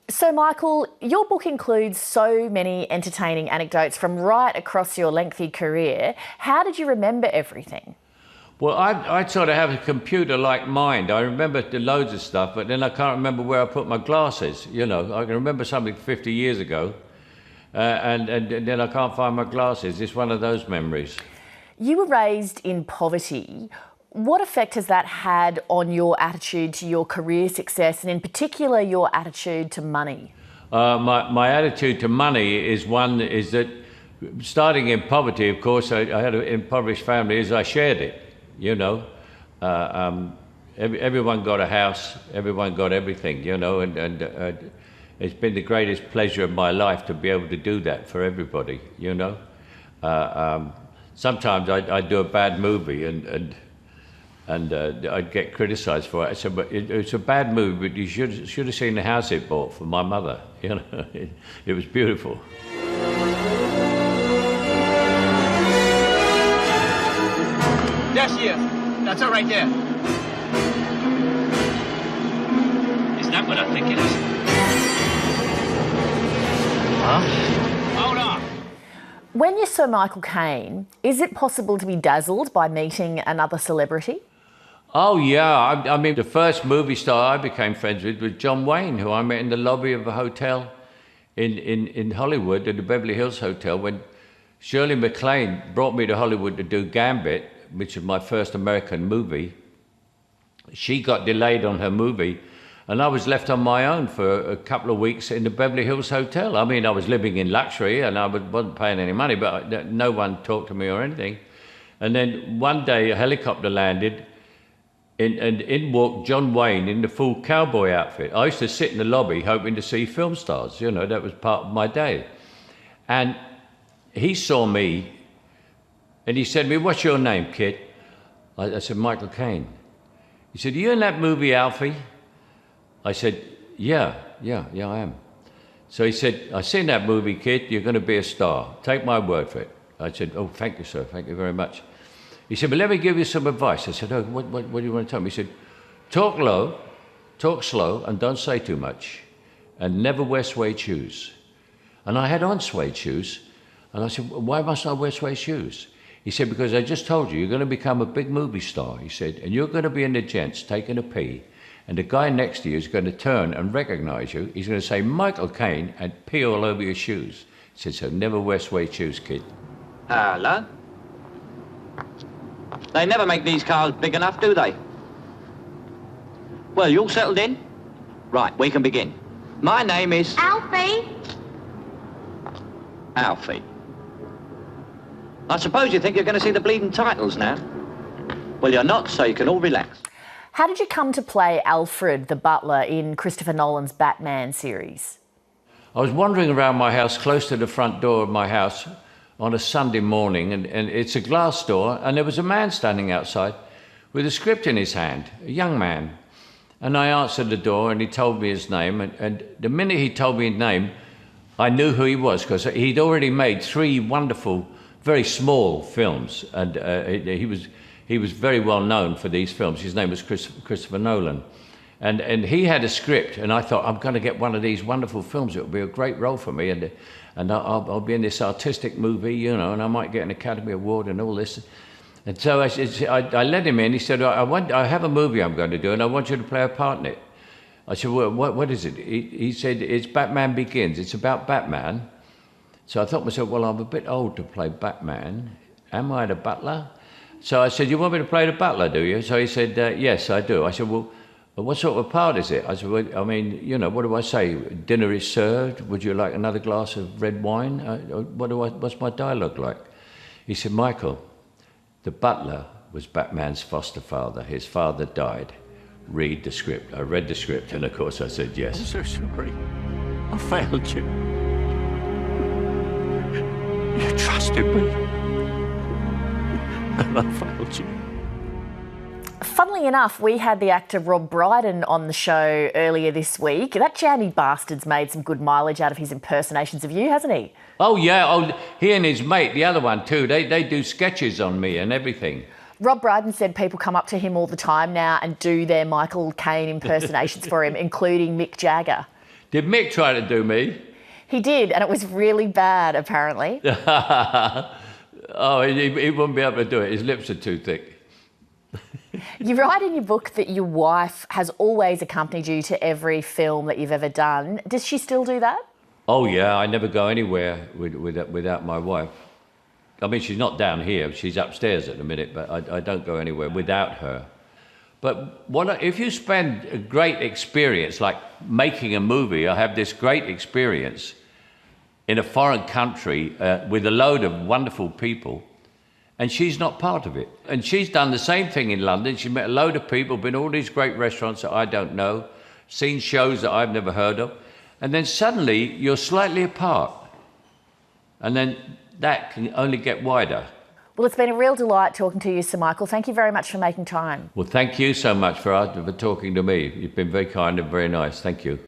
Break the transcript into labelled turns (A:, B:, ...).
A: So, Michael, your book includes so many entertaining anecdotes from right across your lengthy career. How did you remember everything?
B: Well, I sort of have a computer-like mind. I remember loads of stuff, but then I can't remember where I put my glasses. You know, I can remember something 50 years ago, and then I can't find my glasses. It's one of those memories.
A: You were raised in poverty. What effect has that had on your attitude to your career success, and in particular your attitude to money?
B: My attitude to money is that starting in poverty, of course, I had an impoverished family, is I shared it, you know. Everyone got a house, everyone got everything, you know, and it's been the greatest pleasure of my life to be able to do that for everybody, you know. Sometimes I do a bad movie and I'd get criticised for it. I said, but it's a bad movie, but you should have seen the house it bought for my mother. You know, it was beautiful.
C: There she is. That's her right there. Is that what I think it is? Huh? Hold on.
A: When you're Sir Michael Caine, is it possible to be dazzled by meeting another celebrity?
B: Oh, yeah. I mean, the first movie star I became friends with was John Wayne, who I met in the lobby of a hotel in Hollywood, at the Beverly Hills Hotel, when Shirley MacLaine brought me to Hollywood to do Gambit, which was my first American movie. She got delayed on her movie, and I was left on my own for a couple of weeks in the Beverly Hills Hotel. I mean, I was living in luxury, and I wasn't paying any money, but no one talked to me or anything. And then one day, a helicopter landed, and in walked John Wayne in the full cowboy outfit. I used to sit in the lobby hoping to see film stars, you know, that was part of my day. And he saw me, and he said to me, "What's your name, kid?" I said, "Michael Caine." He said, "Are you in that movie, Alfie?" I said, yeah, I am. So he said, "I've seen that movie, kid, you're going to be a star. Take my word for it." I said, "Oh, thank you, sir, thank you very much." He said, "But let me give you some advice." I said, "Oh, what do you want to tell me?" He said, "Talk low, talk slow, and don't say too much. And never wear suede shoes." And I had on suede shoes. And I said, "Why must I wear suede shoes?" He said, "Because I just told you, you're going to become a big movie star," he said, "and you're going to be in the gents taking a pee. And the guy next to you is going to turn and recognize you. He's going to say, 'Michael Caine,' and pee all over your shoes." He said, "So never wear suede shoes, kid."
D: Hello? They never make these cars big enough, do they? Well, you all settled in? Right, we can begin. My name is...
E: Alfie?
D: Alfie. I suppose you think you're going to see the bleeding titles now? Well, you're not, so you can all relax.
A: How did you come to play Alfred, the butler, in Christopher Nolan's Batman series?
B: I was wandering around my house, close to the front door of my house, on a Sunday morning, and it's a glass door, and there was a man standing outside with a script in his hand, a young man. And I answered the door, and he told me his name, and the minute he told me his name, I knew who he was, because he'd already made 3 wonderful, very small films, and he was very well known for these films. His name was Christopher Nolan. And he had a script, and I thought, I'm going to get one of these wonderful films. It will be a great role for me, and I'll be in this artistic movie, you know, and I might get an Academy Award and all this. And so I let him in. He said, I have a movie I'm going to do, and I want you to play a part in it. I said, well, what is it? He said, it's Batman Begins. It's about Batman. So I thought to myself, well, I'm a bit old to play Batman. Am I the butler? So I said, "You want me to play the butler, do you?" So he said, "Yes, I do." I said, "Well, what sort of part is it?" I said, "Well, I mean, you know, what do I say? Dinner is served. Would you like another glass of red wine? What's my dialogue like?" He said, "Michael, the butler was Batman's foster father. His father died. Read the script." I read the script, and of course I said yes.
F: I'm so sorry. I failed you. You trusted me. And I failed you.
A: Funnily enough, we had the actor Rob Brydon on the show earlier this week. That jammy bastard's made some good mileage out of his impersonations of you, hasn't he?
B: Oh, yeah. Oh, he and his mate, the other one too, they do sketches on me and everything.
A: Rob Brydon said people come up to him all the time now and do their Michael Caine impersonations for him, including Mick Jagger.
B: Did Mick try to do me?
A: He did, and it was really bad, apparently.
B: Oh, he wouldn't be able to do it. His lips are too thick.
A: You write in your book that your wife has always accompanied you to every film that you've ever done. Does she still do that?
B: Oh, yeah, I never go anywhere without my wife. I mean, she's not down here. She's upstairs at the minute, but I don't go anywhere without her. But if you spend a great experience, like making a movie, I have this great experience in a foreign country with a load of wonderful people, and she's not part of it. And she's done the same thing in London. She met a load of people, been to all these great restaurants that I don't know, seen shows that I've never heard of, and then suddenly you're slightly apart. And then that can only get wider.
A: Well, it's been a real delight talking to you, Sir Michael. Thank you very much for making time.
B: Well, thank you so much for talking to me. You've been very kind and very nice. Thank you.